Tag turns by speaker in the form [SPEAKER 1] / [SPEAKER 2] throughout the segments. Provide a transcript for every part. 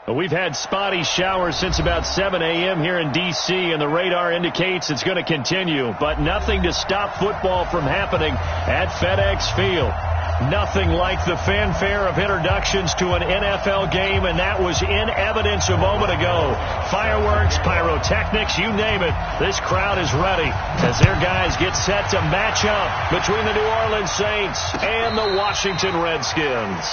[SPEAKER 1] We've had spotty showers since about 7 a.m. here in D.C., and the radar indicates it's going to continue, but nothing to stop football from happening at FedEx Field. Nothing like the fanfare of introductions to an NFL game, and that was in evidence a moment ago. Fireworks, pyrotechnics, you name it. This crowd is ready as their guys get set to match up between the New Orleans Saints and the Washington Redskins.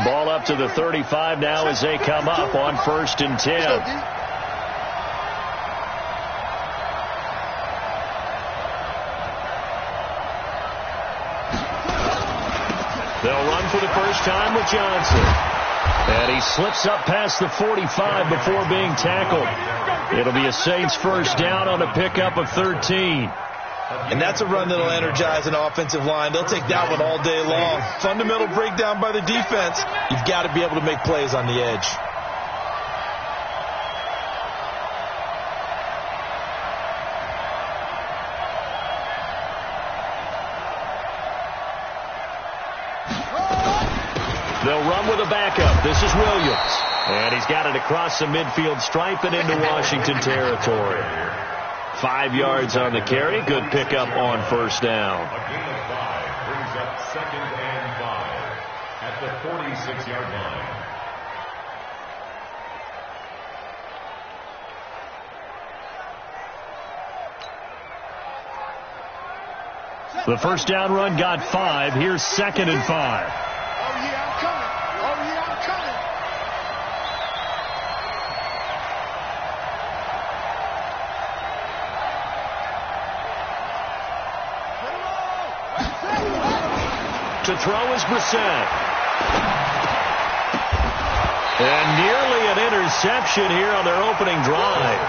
[SPEAKER 1] Ball up to the 35 now as they come up on 1st and 10. They'll run for the first time with Johnson. And he slips up past the 45 before being tackled. It'll be a Saints first down on a pickup of 13.
[SPEAKER 2] And that's a run that'll energize an offensive line. They'll take that one all day long. Fundamental breakdown by the defense. You've got to be able to make plays on the edge.
[SPEAKER 1] They'll run with a backup. This is Williams. And he's got it across the midfield stripe and into Washington territory. 5 yards on the carry. Good pickup on first down.
[SPEAKER 3] A gain of 5 brings up 2nd and 5 at the 46-yard line.
[SPEAKER 1] The first down run got 5. Here's 2nd and 5. To throw is Brissett. And nearly an interception here on their opening drive.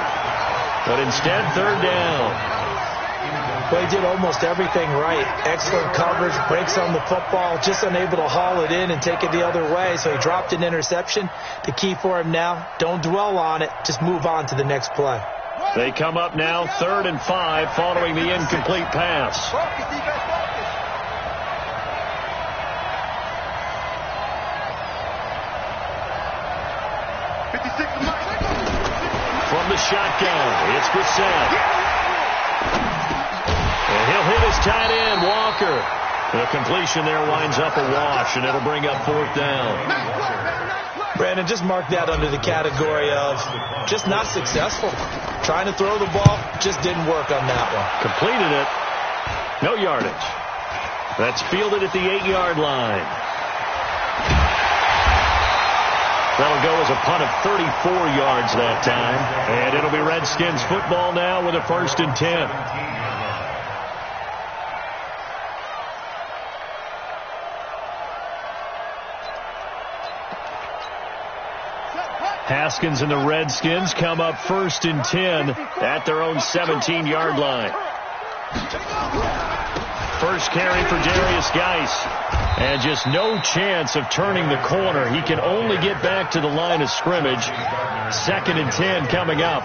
[SPEAKER 1] But instead, 3rd down.
[SPEAKER 2] Well, he did almost everything right. Excellent coverage, breaks on the football, just unable to haul it in and take it the other way. So he dropped an interception. The key for him now, don't dwell on it. Just move on to the next play.
[SPEAKER 1] They come up now 3rd and 5 following the incomplete pass. From the shotgun, it's Brissett. And he'll hit his tight end, Walker. The completion there winds up a wash, and it'll bring up 4th down.
[SPEAKER 2] Brandon, just mark that under the category of just not successful. Trying to throw the ball, just didn't work on that one.
[SPEAKER 1] Completed it. No yardage. That's fielded at the 8-yard line. That'll go as a punt of 34 yards that time. And it'll be Redskins football now with a 1st and 10. Haskins and the Redskins come up 1st and 10 at their own 17-yard line. First carry for Darius Geis. And just no chance of turning the corner. He can only get back to the line of scrimmage. 2nd and 10 coming up.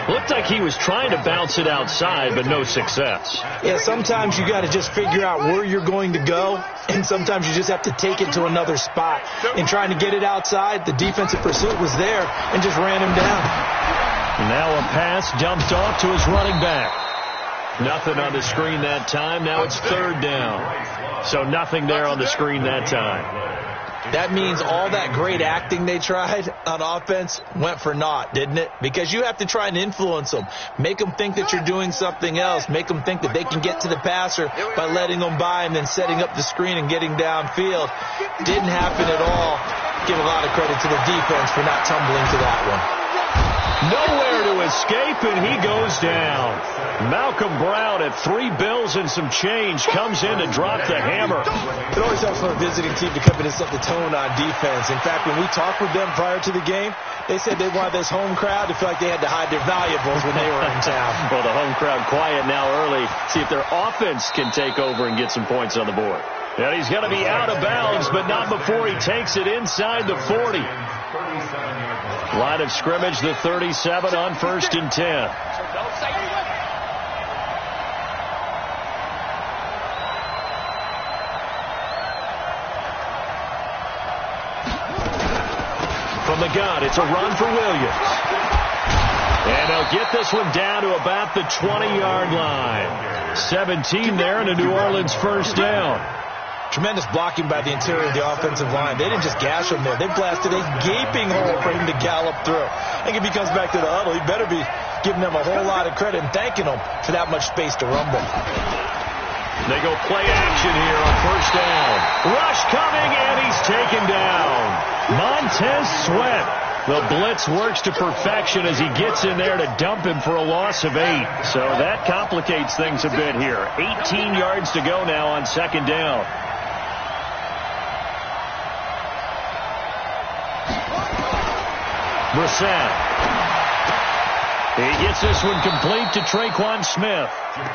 [SPEAKER 1] Looked like he was trying to bounce it outside, but no success.
[SPEAKER 2] Yeah, sometimes you got to just figure out where you're going to go, and sometimes you just have to take it to another spot. In trying to get it outside, the defensive pursuit was there and just ran him down.
[SPEAKER 1] Now a pass dumped off to his running back. Nothing on the screen that time. Now it's 3rd down. So nothing there on the screen that time.
[SPEAKER 2] That means all that great acting they tried on offense went for naught, didn't it? Because you have to try and influence them. Make them think that you're doing something else. Make them think that they can get to the passer by letting them by and then setting up the screen and getting downfield. Didn't happen at all. Give a lot of credit to the defense for not tumbling to that one.
[SPEAKER 1] Nowhere to escape, and he goes down. Malcolm Brown at 3 bills and some change comes in to drop the hammer.
[SPEAKER 2] It always helps for a visiting team to come in and set the tone on defense. In fact, when we talked with them prior to the game, they said they wanted this home crowd to feel like they had to hide their valuables when they were in town.
[SPEAKER 1] Well, the home crowd quiet now early. See if their offense can take over and get some points on the board. And he's going to be out of bounds, but not before he takes it inside the 40. Line of scrimmage, the 37 on 1st and 10. From the gun, it's a run for Williams. And they'll get this one down to about the 20-yard line. 17 there and a New Orleans first down.
[SPEAKER 2] Tremendous blocking by the interior of the offensive line. They didn't just gash him there. They blasted a gaping hole for him to gallop through. I think if he comes back to the huddle, he better be giving them a whole lot of credit and thanking them for that much space to rumble.
[SPEAKER 1] They go play action here on first down. Rush coming, and he's taken down. Montez Sweat. The blitz works to perfection as he gets in there to dump him for a loss of 8. So that complicates things a bit here. 18 yards to go now on second down. Brissett. He gets this one complete to Traquan Smith.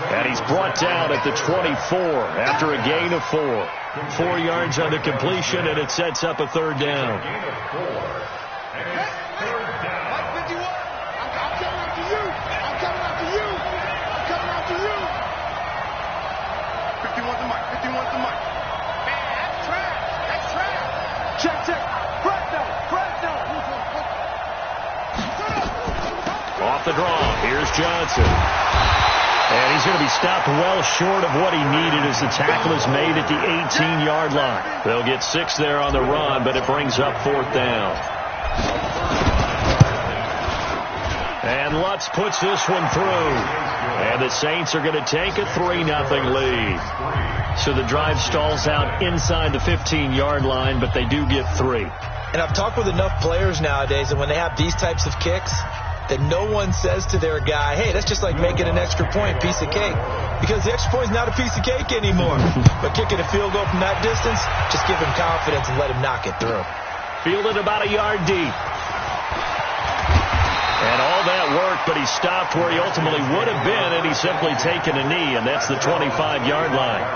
[SPEAKER 1] And he's brought down at the 24 after a gain of 4. 4 yards on the completion, and it sets up a third down. Off the draw, here's Johnson. And he's going to be stopped well short of what he needed as the tackle is made at the 18-yard line. They'll get 6 there on the run, but it brings up 4th down. And Lutz puts this one through. And the Saints are going to take a 3-0 lead. So the drive stalls out inside the 15-yard line, but they do get 3.
[SPEAKER 2] And I've talked with enough players nowadays, and when they have these types of kicks, that no one says to their guy, hey, that's just like making an extra point, piece of cake. Because the extra point is not a piece of cake anymore. But kicking a field goal from that distance, just give him confidence and let him knock it through.
[SPEAKER 1] Fielded about a yard deep. And all that work, but he stopped where he ultimately would have been, and he's simply taken a knee, and that's the 25-yard line.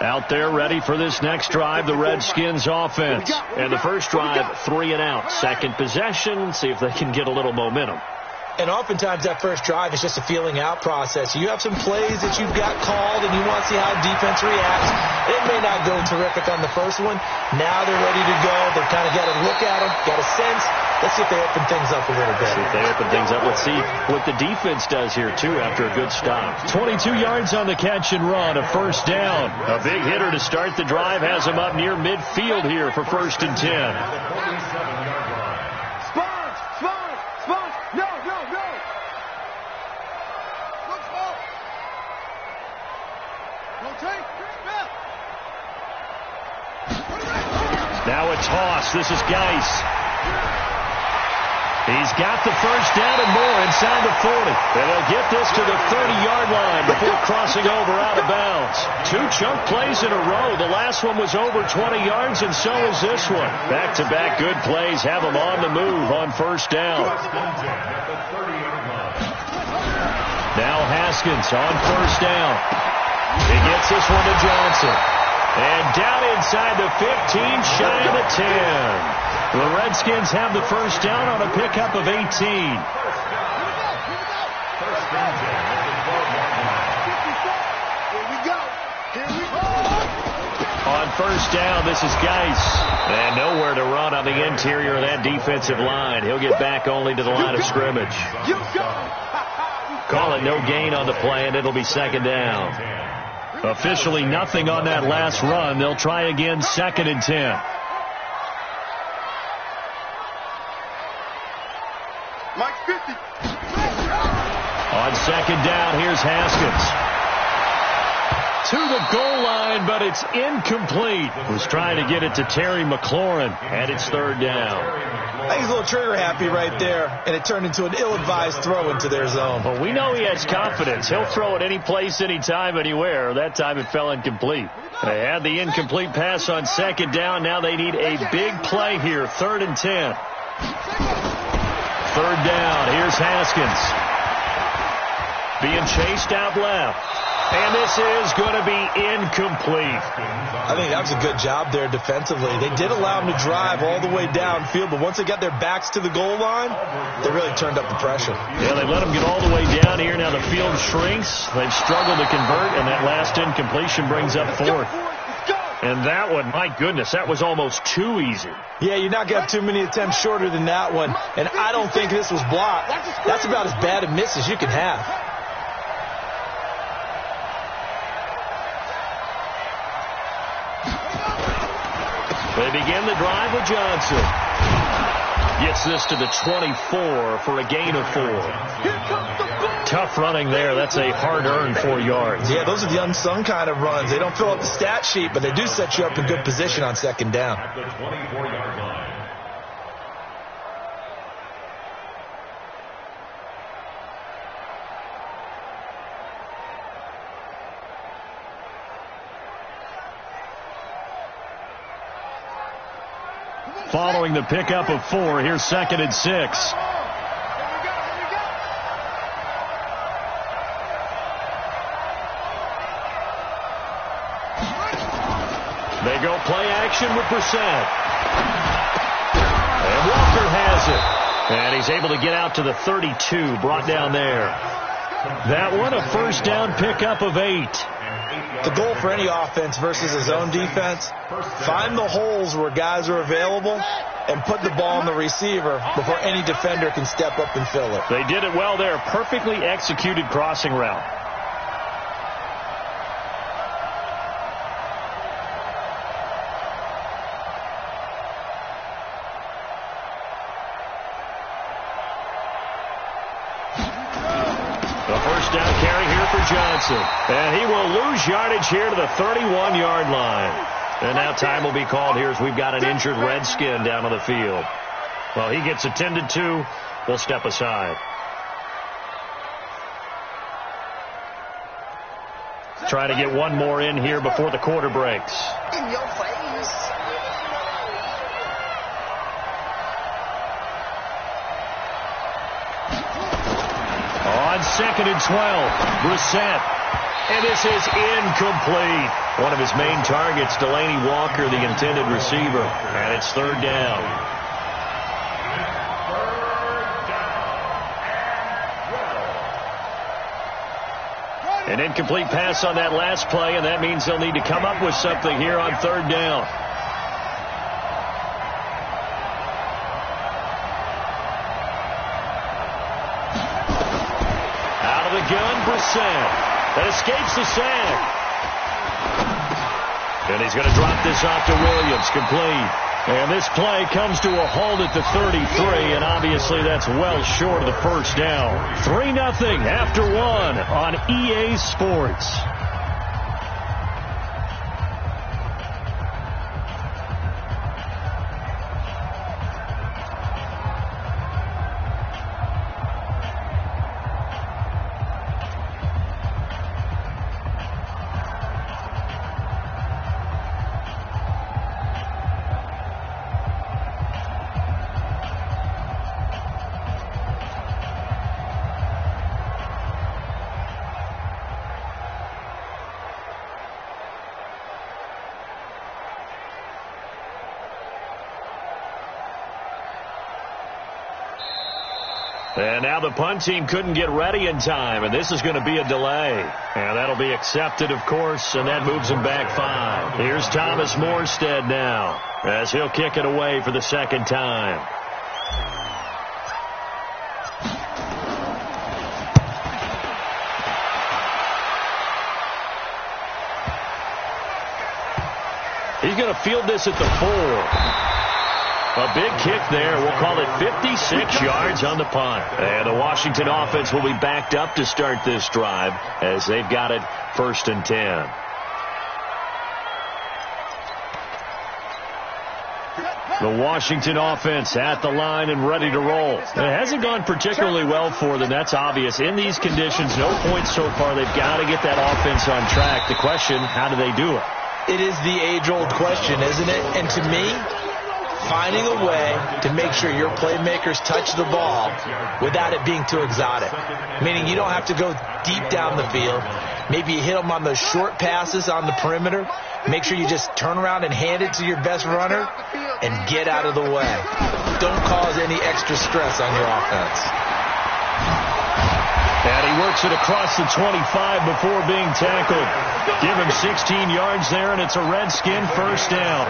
[SPEAKER 1] Out there ready for this next drive, the Redskins offense. And the first drive, 3 and out. Second possession, see if they can get a little momentum.
[SPEAKER 2] And oftentimes that first drive is just a feeling out process. You have some plays that you've got called and you want to see how defense reacts. It may not go terrific on the first one. Now they're ready to go. They've kind of got a look at them, got a sense. Let's see if they open things up a little bit.
[SPEAKER 1] See if they open things up. Let's see what the defense does here, too, after a good stop. 22 yards on the catch and run, a first down. A big hitter to start the drive has him up near midfield here for 1st and 10. Now a toss. This is Geis. He's got the first down and more inside the 40. And they'll get this to the 30-yard line before crossing over out of bounds. 2 chunk plays in a row. The last one was over 20 yards, and so is this one. Back-to-back good plays have them on the move on first down. Now Haskins on first down. He gets this one to Johnson. And down inside the 15, shy of the 10. The Redskins have the first down on a pickup of 18. On first down, this is Geis. And nowhere to run on the interior of that defensive line. He'll get back only to the line of scrimmage. Call it no gain on the play, and it'll be second down. Officially nothing on that last run. They'll try again, 2nd and 10.
[SPEAKER 4] Mike 50.
[SPEAKER 1] On second down, here's Haskins. To the goal line, but it's incomplete. Was trying to get it to Terry McLaurin, and it's 3rd down.
[SPEAKER 2] I think he's a little trigger happy right there, and it turned into an ill-advised throw into their zone.
[SPEAKER 1] Well, we know he has confidence. He'll throw it any place, anytime, anywhere. That time it fell incomplete. They had the incomplete pass on second down. Now they need a big play here, 3rd and 10. 3rd down. Here's Haskins. being chased out left. And this is going to be incomplete.
[SPEAKER 2] I think that was a good job there defensively. They did allow them to drive all the way downfield, but once they got their backs to the goal line, they really turned up the pressure.
[SPEAKER 1] Yeah, they let them get all the way down here. Now the field shrinks. They've struggled to convert, and that last incompletion brings up fourth. And that one, my goodness, that was almost too easy.
[SPEAKER 2] Yeah, you're not going to have too many attempts shorter than that one. And I don't think this was blocked. That's about as bad a miss as you can have.
[SPEAKER 1] They begin the drive with Johnson. Gets this to the 24 for a gain of 4. Tough running there. That's a hard-earned 4 yards.
[SPEAKER 2] Yeah, those are the unsung kind of runs. They don't fill up the stat sheet, but they do set you up in good position on second down.
[SPEAKER 3] At the 24-yard line.
[SPEAKER 1] Following the pickup of 4, here's 2nd and 6. They go play action with Brissett. And Walker has it. And he's able to get out to the 32, brought down there. That one, a first down pickup of 8.
[SPEAKER 2] The goal for any offense versus a zone defense, find the holes where guys are available and put the ball on the receiver before any defender can step up and fill it.
[SPEAKER 1] They did it well there. Perfectly executed crossing route. The first down carry here for Johnson. And he will lose yardage here to the 31-yard line. And now time will be called here as we've got an injured Redskin down on the field. Well, he gets attended to. We'll step aside. Try to get one more in here before the quarter breaks.
[SPEAKER 5] In your face.
[SPEAKER 1] On 2nd and 12, Brissett. And this is incomplete. One of his main targets, Delaney Walker, the intended receiver. And it's 3rd down. An incomplete pass on that last play, and that means they'll need to come up with something here on 3rd down. Out of the gun, Brissett. That escapes the sack. And he's going to drop this off to Williams, complete. And this play comes to a halt at the 33, and obviously that's well short of the first down. 3-0 after 1 on EA Sports. And now the punt team couldn't get ready in time, and this is going to be a delay. And that'll be accepted, of course, and that moves him back 5. Here's Thomas Morstead now, as he'll kick it away for the 2nd time. He's going to field this at the 4. A big kick there. We'll call it 56 yards on the punt. And the Washington offense will be backed up to start this drive as they've got it 1st and 10. The Washington offense at the line and ready to roll. It hasn't gone particularly well for them. That's obvious. In these conditions, no points so far. They've got to get that offense on track. The question, how do they do it?
[SPEAKER 2] It is the age-old question, isn't it? And to me, finding a way to make sure your playmakers touch the ball without it being too exotic. Meaning you don't have to go deep down the field. Maybe you hit them on those short passes on the perimeter. Make sure you just turn around and hand it to your best runner and get out of the way. Don't cause any extra stress on your offense.
[SPEAKER 1] And he works it across the 25 before being tackled. Give him 16 yards there, and it's a Redskin first down.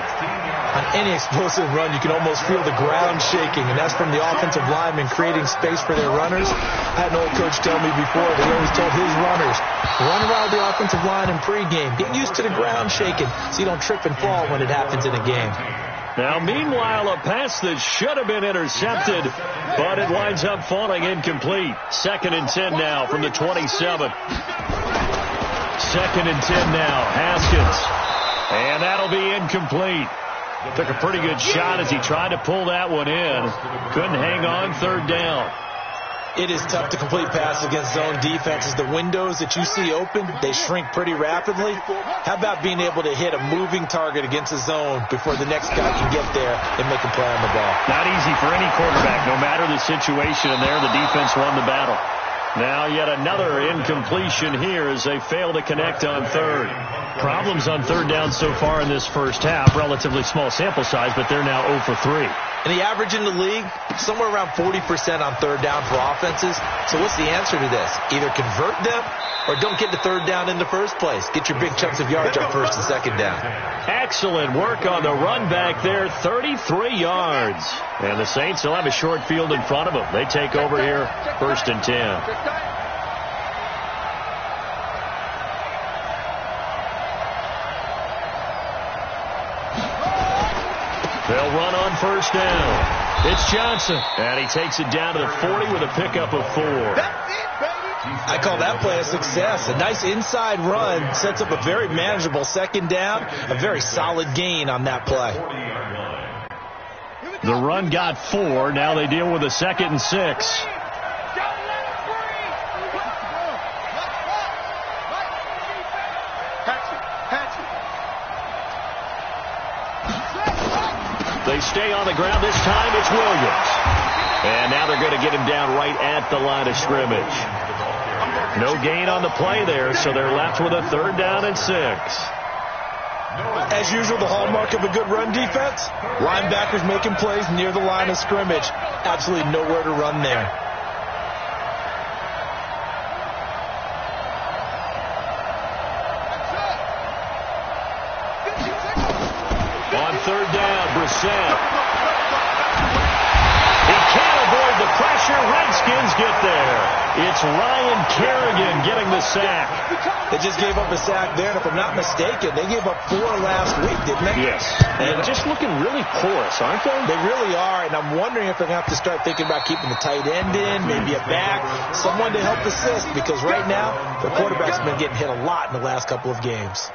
[SPEAKER 2] On any explosive run, you can almost feel the ground shaking, and that's from the offensive linemen creating space for their runners. I had an old coach tell me before that he always told his runners, run around the offensive line in pregame. Get used to the ground shaking so you don't trip and fall when it happens in a game.
[SPEAKER 1] Now, meanwhile, a pass that should have been intercepted, but it winds up falling incomplete. 2nd and 10 now from the 27. 2nd and 10 now. Haskins. And that'll be incomplete. Took a pretty good shot as he tried to pull that one in. Couldn't hang on. 3rd down.
[SPEAKER 2] It is tough to complete passes against zone defenses. The windows that you see open, they shrink pretty rapidly. How about being able to hit a moving target against a zone before the next guy can get there and make a play on the ball?
[SPEAKER 1] Not easy for any quarterback, no matter the situation. And there, the defense won the battle. Now yet another incompletion here as they fail to connect on 3rd. Problems on 3rd down so far in this first half. Relatively small sample size, but they're now 0 for 3.
[SPEAKER 2] And the average in the league, somewhere around 40% on 3rd down for offenses. So what's the answer to this? Either convert them or don't get to 3rd down in the first place. Get your big chunks of yards on 1st and 2nd down.
[SPEAKER 1] Excellent work on the run back there, 33 yards. And the Saints will have a short field in front of them. They take over here, 1st and 10. They'll run on 1st down. It's Johnson, and he takes it down to the 40 with a pickup of 4.
[SPEAKER 2] I call that play a success. A nice inside run sets up a very manageable 2nd down, a very solid gain on that play.
[SPEAKER 1] The run got 4. Now they deal with a 2nd and 6. They stay on the ground. This time it's Williams. And now they're going to get him down right at the line of scrimmage. No gain on the play there, so they're left with a 3rd down and 6.
[SPEAKER 2] As usual, the hallmark of a good run defense, linebackers making plays near the line of scrimmage. Absolutely nowhere to run there.
[SPEAKER 1] On 3rd down, Brissett. He can't avoid the pressure. Redskins get there. It's Ryan Kerrigan getting the sack.
[SPEAKER 2] They just gave up a sack there, and if I'm not mistaken, they gave up 4 last week, didn't they?
[SPEAKER 1] Yes. And just looking really porous, aren't they?
[SPEAKER 2] They really are, and I'm wondering if they're going to have to start thinking about keeping the tight end in, maybe a back, someone to help assist, because right now, the quarterback's been getting hit a lot in the last couple of games.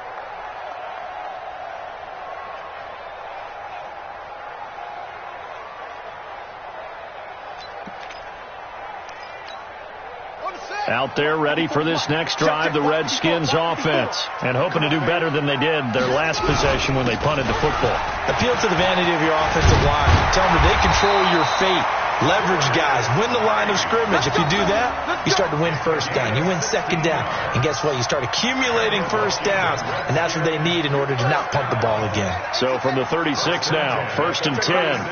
[SPEAKER 1] Out there ready for this next drive, the Redskins offense, and hoping to do better than they did their last possession when they punted the football.
[SPEAKER 2] Appeal to the vanity of your offensive line. Tell them that they control your fate. Leverage guys. Win the line of scrimmage. If you do that, you start to win 1st down. You win 2nd down. And guess what? You start accumulating 1st downs, and that's what they need in order to not punt the ball again.
[SPEAKER 1] So from the 36 now, 1st and 10.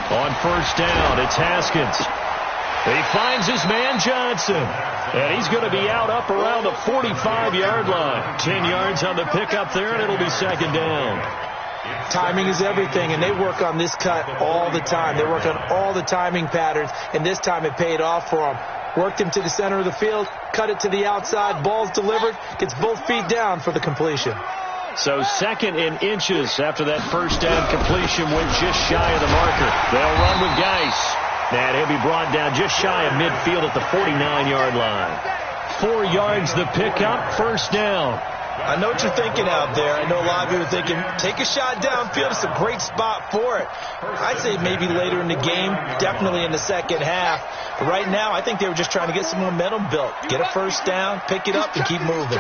[SPEAKER 1] On 1st down, it's Haskins. He finds his man Johnson. And he's going to be out up around the 45-yard line. 10 yards on the pickup there, and it'll be 2nd down.
[SPEAKER 2] Timing is everything, and they work on this cut all the time. They work on all the timing patterns, and this time it paid off for them. Worked him to the center of the field, cut it to the outside, ball's delivered, gets both feet down for the completion.
[SPEAKER 1] So 2nd and inches after that 1st down completion went just shy of the marker. They'll run with Geis. And he'll be brought down just shy of midfield at the 49-yard line. 4 yards the pickup, 1st down.
[SPEAKER 2] I know what you're thinking out there. I know a lot of you are thinking, take a shot downfield. It's a great spot for it. I'd say maybe later in the game, definitely in the 2nd half. But right now, I think they were just trying to get some momentum built. Get a 1st down, pick it up, and keep moving.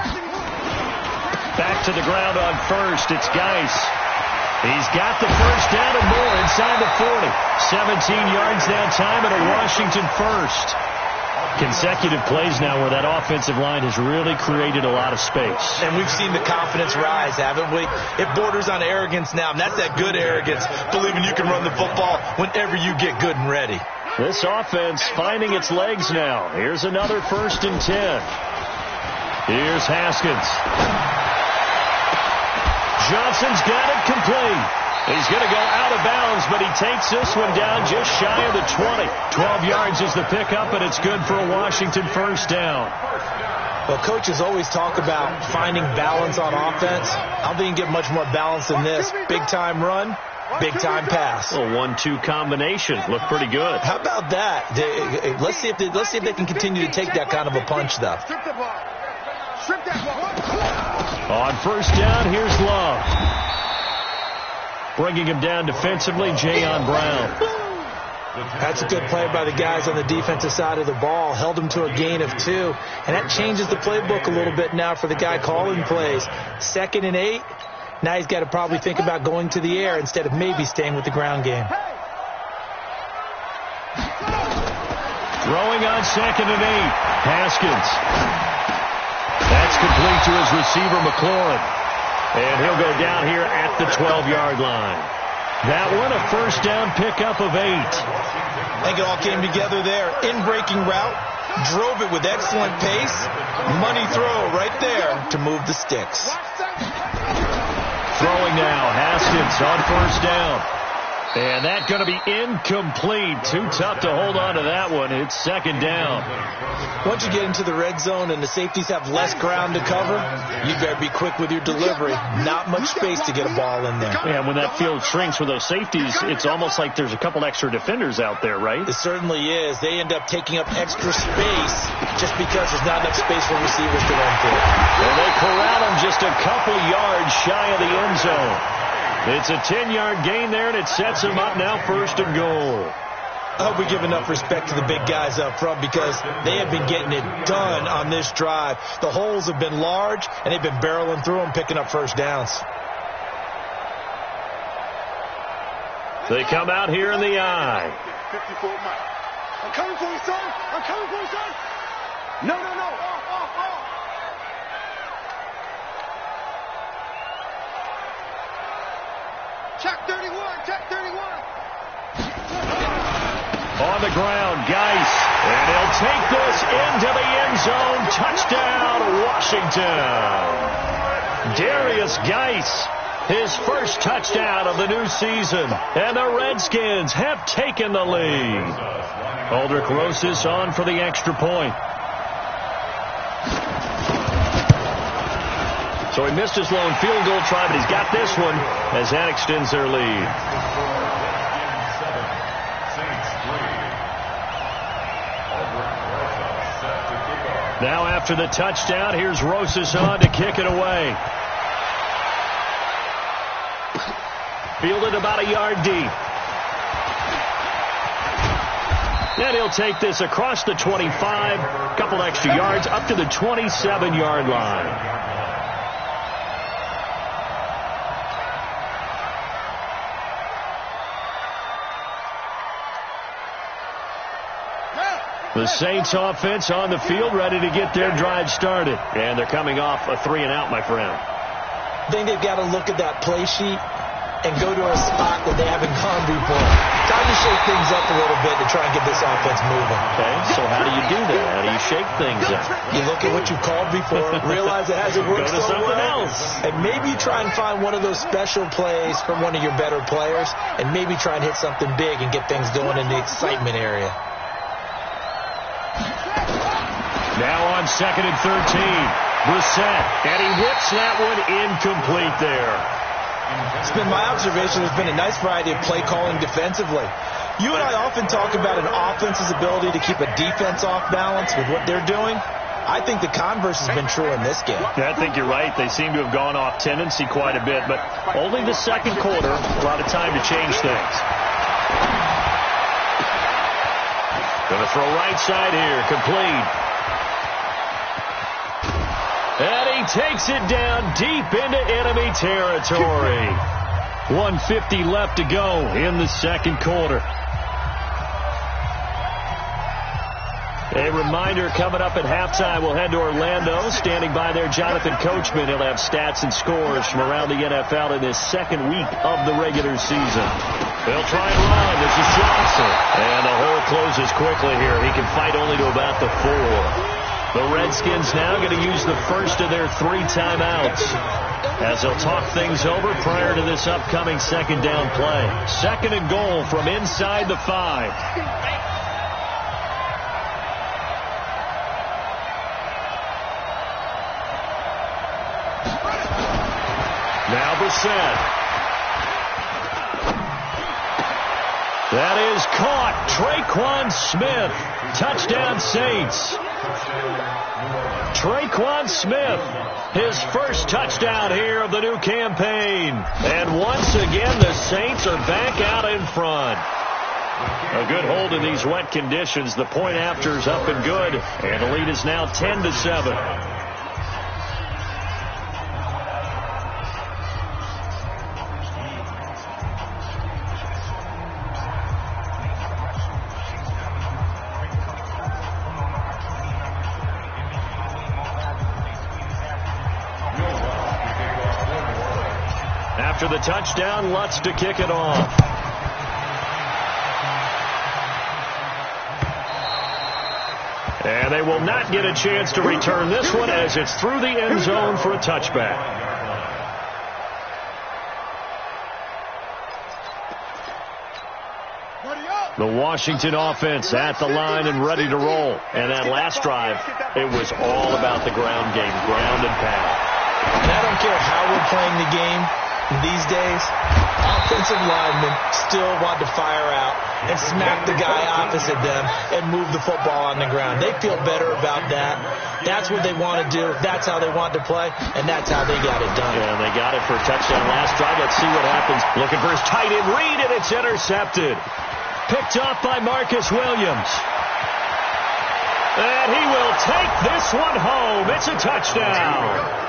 [SPEAKER 1] Back to the ground on first. It's Geis. He's got the first down and more inside the 40. 17 yards that time and a Washington first. Consecutive plays now where that offensive line has really created a lot of space.
[SPEAKER 2] And we've seen the confidence rise, haven't we? It borders on arrogance now, and that's that good arrogance, believing you can run the football whenever you get good and ready.
[SPEAKER 1] This offense finding its legs now. Here's another 1st and 10. Here's Haskins. Johnson's got it complete. He's going to go out of bounds, but he takes this one down just shy of the 20. 12 yards is the pickup, and it's good for a Washington first down.
[SPEAKER 2] Well, coaches always talk about finding balance on offense. I don't think you can get much more balance than this. Big-time run, big-time pass.
[SPEAKER 1] A 1-2 combination. Looked pretty good.
[SPEAKER 2] How about that? Let's see if they can continue to take that kind of a punch, though.
[SPEAKER 1] On first down, here's Love. Bringing him down defensively, Jayon Brown.
[SPEAKER 2] That's a good play by the guys on the defensive side of the ball. Held him to a gain of 2. And that changes the playbook a little bit now for the guy calling plays. 2nd and 8. Now he's got to probably think about going to the air instead of maybe staying with the ground game.
[SPEAKER 1] Throwing on 2nd and 8. Haskins. That's complete to his receiver, McLaurin. And he'll go down here at the 12-yard line. That one, a first down pickup of 8.
[SPEAKER 2] I think it all came together there. In-breaking route, drove it with excellent pace. Money throw right there to move the sticks.
[SPEAKER 1] Throwing now, Haskins on first down. And that's going to be incomplete. Too tough to hold on to that one. It's 2nd down.
[SPEAKER 2] Once you get into the red zone and the safeties have less ground to cover, you better be quick with your delivery. Not much space to get a ball in there.
[SPEAKER 1] Yeah, when that field shrinks with those safeties, it's almost like there's a couple extra defenders out there, right?
[SPEAKER 2] It certainly is. They end up taking up extra space just because there's not enough space for receivers to run through.
[SPEAKER 1] And they corral him just a couple yards shy of the end zone. It's a 10-yard gain there, and it sets him up now 1st and goal.
[SPEAKER 2] I hope we give enough respect to the big guys up front because they have been getting it done on this drive. The holes have been large, and they've been barreling through them, picking up first downs.
[SPEAKER 1] They come out here in the eye.
[SPEAKER 4] 54 Mike. I'm coming for you, son. I'm coming for you, son. No. Off. Check 31.
[SPEAKER 1] On the ground, Geis. And he'll take this into the end zone. Touchdown, Washington. Darius Geis, his first touchdown of the new season. And the Redskins have taken the lead. Aldrich Rosas on for the extra point. So he missed his lone field goal try, but he's got this one as that extends their lead. Now after the touchdown, here's Rosas on to kick it away. Fielded about a yard deep. And he'll take this across the 25, a couple extra yards, up to the 27-yard line. The Saints offense on the field, ready to get their drive started. And they're coming off a 3-and-out, my friend.
[SPEAKER 2] I think they've got to look at that play sheet and go to a spot that they haven't gone before. Time to shake things up a little bit to try and get this offense moving.
[SPEAKER 1] Okay, so how do you do that? How do you shake things up?
[SPEAKER 2] You look at what you called before, realize it hasn't worked so well, and maybe try and find one of those special plays from one of your better players, and maybe try and hit something big and get things going in the excitement area.
[SPEAKER 1] Now on 2nd and 13, Brissett, and he whips that one incomplete there.
[SPEAKER 2] It's been my observation there's been a nice variety of play calling defensively. You and I often talk about an offense's ability to keep a defense off balance with what they're doing. I think the converse has been true in this game.
[SPEAKER 1] Yeah, I think you're right. They seem to have gone off tendency quite a bit, but only the second quarter, a lot of time to change things. Going to throw right side here, complete. And he takes it down deep into enemy territory. 1:50 left to go in the second quarter. A reminder, coming up at halftime, we'll head to Orlando. Standing by there, Jonathan Coachman. He'll have stats and scores from around the NFL in this second week of the regular season. They'll try and run. This is Johnson. And the hole closes quickly here. He can fight only to about the 4. The Redskins now going to use the first of their 3 timeouts as they'll talk things over prior to this upcoming second down play. Second and goal from inside the 5. Now Brissett. That is caught. Traquan Smith. Touchdown Saints. Traquan Smith, his first touchdown here of the new campaign. And once again, the Saints are back out in front. A good hold in these wet conditions. The point after is up and good. And the lead is now 10-7. After the touchdown, Lutz to kick it off. And they will not get a chance to return this one as it's through the end zone for a touchback. The Washington offense at the line and ready to roll. And that last drive, it was all about the ground game, ground and pound.
[SPEAKER 2] And I don't care how we're playing the game these days, offensive linemen still want to fire out and smack the guy opposite them and move the football on the ground. They feel better about that. That's what they want to do. That's how they want to play, and that's how they got it done.
[SPEAKER 1] Yeah, they got it for a touchdown last drive. Let's see what happens. Looking for his tight end read, and it's intercepted. Picked off by Marcus Williams. And he will take this one home. It's a touchdown.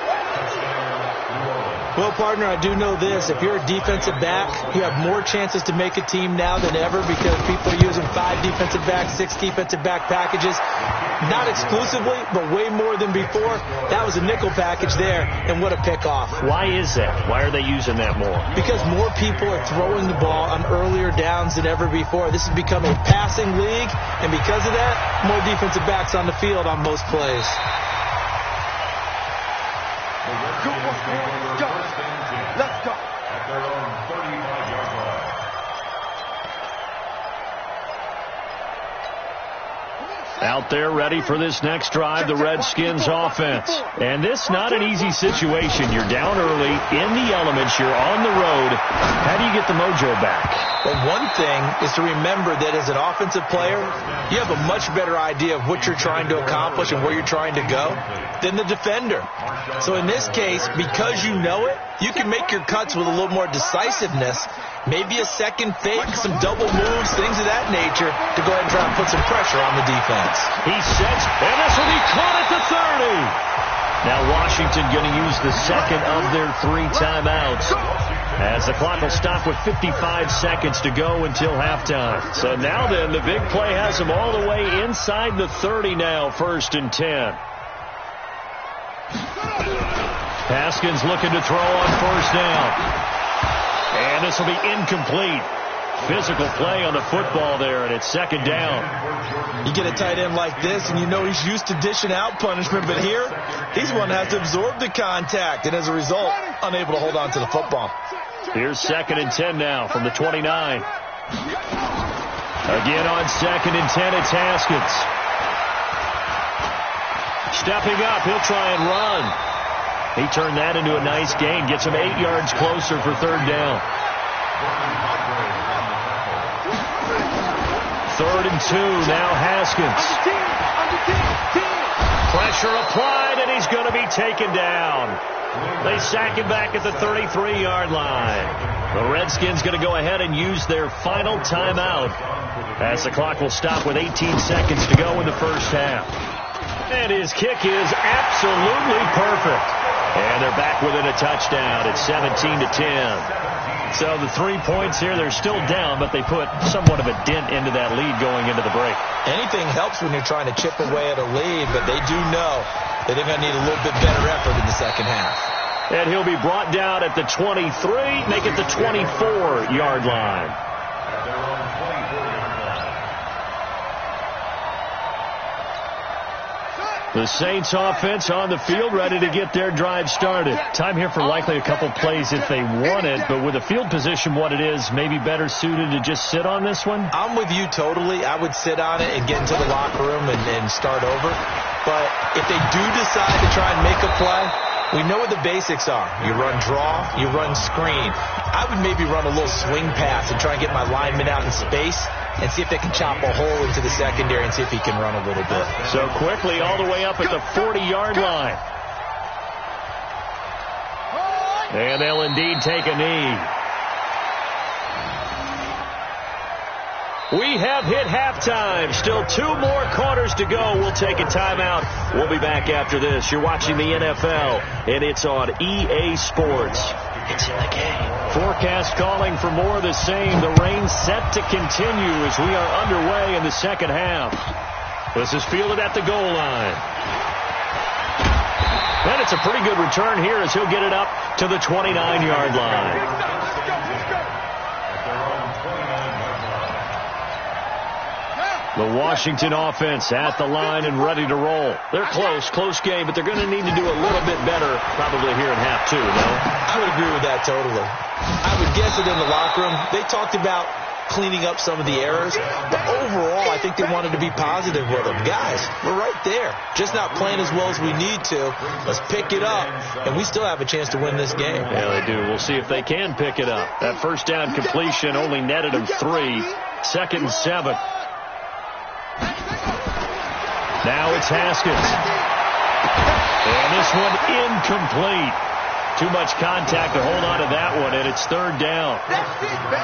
[SPEAKER 2] Well, partner, I do know this. If you're a defensive back, you have more chances to make a team now than ever because people are using 5 defensive backs, 6 defensive back packages. Not exclusively, but way more than before. That was a nickel package there, and what a pickoff.
[SPEAKER 1] Why is that? Why are they using that more?
[SPEAKER 2] Because more people are throwing the ball on earlier downs than ever before. This has become a passing league, and because of that, more defensive backs on the field on most plays.
[SPEAKER 4] Let's go.
[SPEAKER 3] At their own 35-yard line.
[SPEAKER 1] Out there ready for this next drive, the Redskins offense. And this not an easy situation. You're down early, in the elements, you're on the road. How do you get the mojo back?
[SPEAKER 2] Well, one thing is to remember that as an offensive player, you have a much better idea of what you're trying to accomplish and where you're trying to go than the defender. So in this case, because you know it, you can make your cuts with a little more decisiveness, maybe a second fake, some double moves, things of that nature, to go ahead and try and put some pressure on the defense.
[SPEAKER 1] He sets, and this will be caught at the 30. Now Washington going to use the second of their 3 timeouts, as the clock will stop with 55 seconds to go until halftime. So now then, the big play has them all the way inside the 30 now, 1st and 10. Haskins looking to throw on 1st down. And this will be incomplete. Physical play on the football there, and it's 2nd down.
[SPEAKER 2] You get a tight end like this, and you know he's used to dishing out punishment, but here, he's one that has to absorb the contact, and as a result, unable to hold on to the football.
[SPEAKER 1] Here's 2nd and 10 now from the 29. Again on 2nd and 10, it's Haskins. Stepping up, he'll try and run. He turned that into a nice gain, gets him 8 yards closer for 3rd down. 3rd and 2, now Haskins. Pressure applied, and he's going to be taken down. They sack him back at the 33-yard line. The Redskins going to go ahead and use their final timeout as the clock will stop with 18 seconds to go in the first half. And his kick is absolutely perfect. And they're back within a touchdown at 17-10. So the 3 points here, they're still down, but they put somewhat of a dent into that lead going into the break.
[SPEAKER 2] Anything helps when you're trying to chip away at a lead, but they do know that they're going to need a little bit better effort in the second half.
[SPEAKER 1] And he'll be brought down at the 23, make it the 24-yard line. The Saints offense on the field, ready to get their drive started. Time here for likely a couple plays if they want it, but with the field position what it is, maybe better suited to just sit on this one?
[SPEAKER 2] I'm with you totally. I would sit on it and get into the locker room and start over. But if they do decide to try and make a play, we know what the basics are. You run draw, you run screen. I would maybe run a little swing pass and try and get my lineman out in space and see if they can chop a hole into the secondary and see if he can run a little bit.
[SPEAKER 1] So quickly all the way up at the 40-yard line. And they'll indeed take a knee. We have hit halftime. Still 2 more quarters to go. We'll take a timeout. We'll be back after this. You're watching the NFL, and it's on EA Sports. It's in the game. Forecast calling for more of the same. The rain set to continue as we are underway in the second half. This is fielded at the goal line. And it's a pretty good return here as he'll get it up to the 29-yard line. The Washington offense at the line and ready to roll. They're close game, but they're going to need to do a little bit better probably here in half 2, no?
[SPEAKER 2] I would agree with that totally. I would guess that in the locker room, they talked about cleaning up some of the errors, but overall, I think they wanted to be positive with them. Guys, we're right there. Just not playing as well as we need to. Let's pick it up, and we still have a chance to win this game.
[SPEAKER 1] Yeah, they do. We'll see if they can pick it up. That first down completion only netted them 3. 2nd and 7. Now it's Haskins. And this one incomplete. Too much contact to hold on to that one, and it's 3rd down.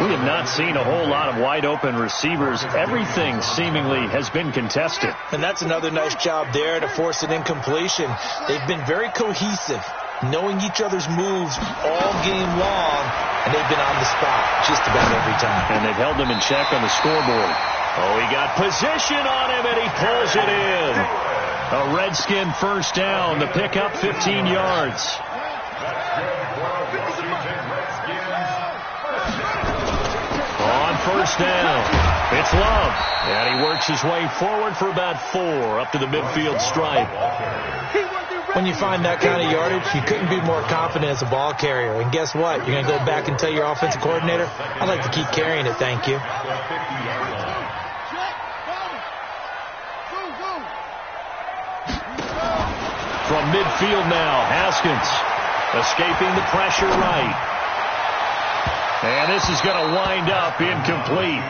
[SPEAKER 1] We have not seen a whole lot of wide-open receivers. Everything seemingly has been contested.
[SPEAKER 2] And that's another nice job there to force an incompletion. They've been very cohesive, knowing each other's moves all game long, and they've been on the spot just about every time.
[SPEAKER 1] And they've held them in check on the scoreboard. Oh, he got position on him, and he pulls it in. A Redskin first down. The pickup, 15 yards. On first down, it's Love. And he works his way forward for about 4 up to the midfield stripe.
[SPEAKER 2] When you find that kind of yardage, you couldn't be more confident as a ball carrier. And guess what? You're going to go back and tell your offensive coordinator, I'd like to keep carrying it, thank you.
[SPEAKER 1] From midfield now, Haskins escaping the pressure right. And this is going to wind up incomplete.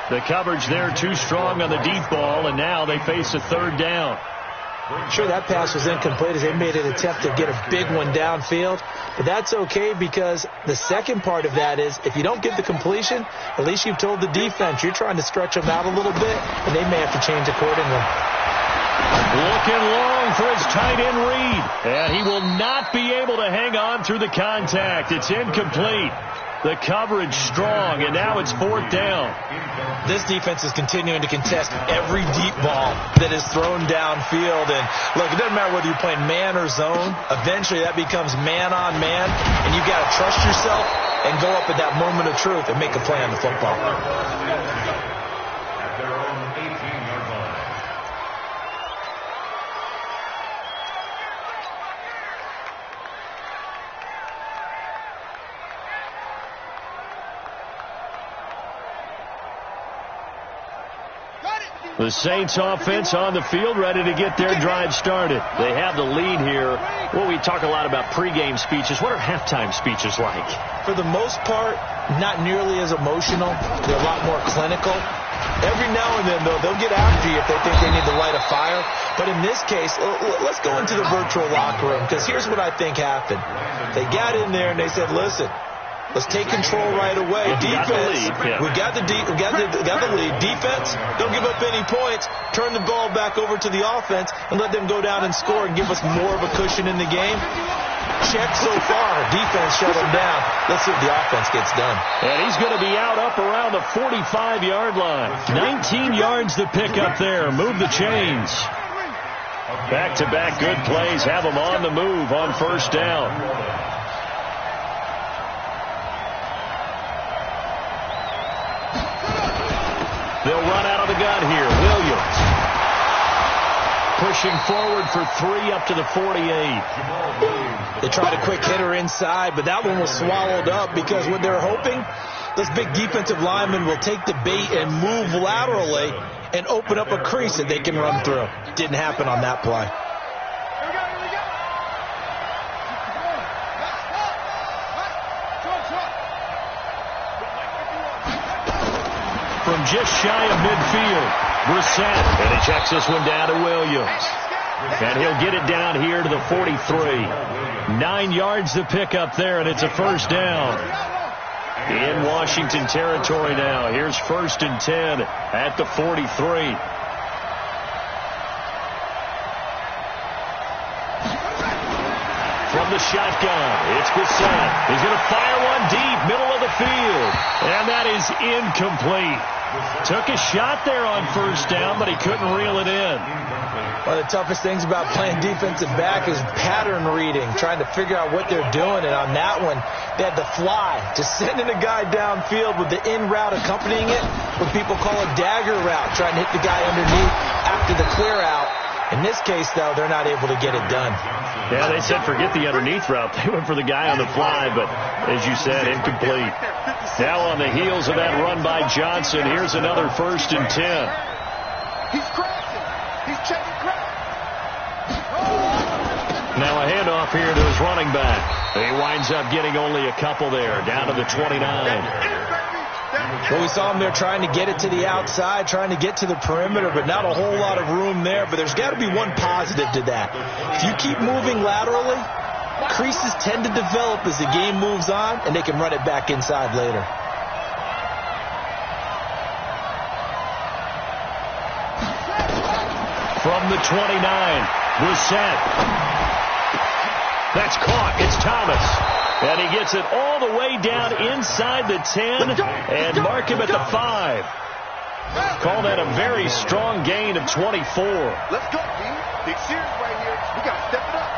[SPEAKER 1] The coverage there too strong on the deep ball, and now they face a 3rd down.
[SPEAKER 2] Sure, that pass was incomplete as they made an attempt to get a big one downfield. But that's okay because the second part of that is if you don't get the completion, at least you've told the defense you're trying to stretch them out a little bit, and they may have to change accordingly.
[SPEAKER 1] Looking long for his tight end Reed. And he will not be able to hang on through the contact. It's incomplete. The coverage strong, and now it's 4th down.
[SPEAKER 2] This defense is continuing to contest every deep ball that is thrown downfield. And, look, it doesn't matter whether you're playing man or zone. Eventually, that becomes man-on-man, and you've got to trust yourself and go up at that moment of truth and make a play on the football.
[SPEAKER 3] At their own 18-yard line.
[SPEAKER 1] The Saints offense on the field ready to get their drive started. They have the lead here. Well, we talk a lot about pregame speeches. What are halftime speeches like?
[SPEAKER 2] For the most part, not nearly as emotional. They're a lot more clinical. Every now and then, though, they'll get after you if they think they need to light a fire. But in this case, let's go into the virtual locker room because here's what I think happened. They got in there and they said, listen, Let's take control right away. Defense, we got the lead. Defense, don't give up any points. Turn the ball back over to the offense and let them go down and score and give us more of a cushion in the game. Check so far. Defense shut them down. Let's see what the offense gets done.
[SPEAKER 1] And he's going to be out up around the 45-yard line. 19 yards to pick up there. Move the chains. Back-to-back good plays have them on the move on first down. They'll run out of the gun here. Williams pushing forward for 3 up to the 48.
[SPEAKER 2] They tried a quick hitter inside, but that one was swallowed up because what they're hoping, those big defensive linemen will take the bait and move laterally and open up a crease that they can run through. Didn't happen on that play.
[SPEAKER 1] From just shy of midfield, Brissett, and he checks this one down to Williams. And he'll get it down here to the 43. 9 yards to pick up there, and it's a first down. In Washington territory now. Here's 1st and 10 at the 43. From the shotgun, it's Brissett. He's going to fire one deep, middle of the field. And that is incomplete. Took a shot there on first down, but he couldn't reel it in.
[SPEAKER 2] One of the toughest things about playing defensive back is pattern reading, trying to figure out what they're doing. And on that one, they had the fly, just sending a guy downfield with the in route accompanying it, what people call a dagger route, trying to hit the guy underneath after the clear out. In this case, though, they're not able to get it done.
[SPEAKER 1] Yeah, they said forget the underneath route. They went for the guy on the fly, but as you said, incomplete. Now on the heels of that run by Johnson, here's another 1st and 10.
[SPEAKER 4] He's crashing. He's checking crash.
[SPEAKER 1] Now a handoff here to his running back. He winds up getting only a couple there, down to the 29.
[SPEAKER 2] Well, we saw him there trying to get it to the outside, trying to get to the perimeter, but not a whole lot of room there. But there's got to be one positive to that. If you keep moving laterally, creases tend to develop as the game moves on, and they can run it back inside later.
[SPEAKER 1] From the 29, Brissett. That's caught. It's Thomas. And he gets it all the way down inside the 10 and mark him at the 5. Call that a very strong gain of 24.
[SPEAKER 4] Let's go, D. Big series right here. We got to step it up.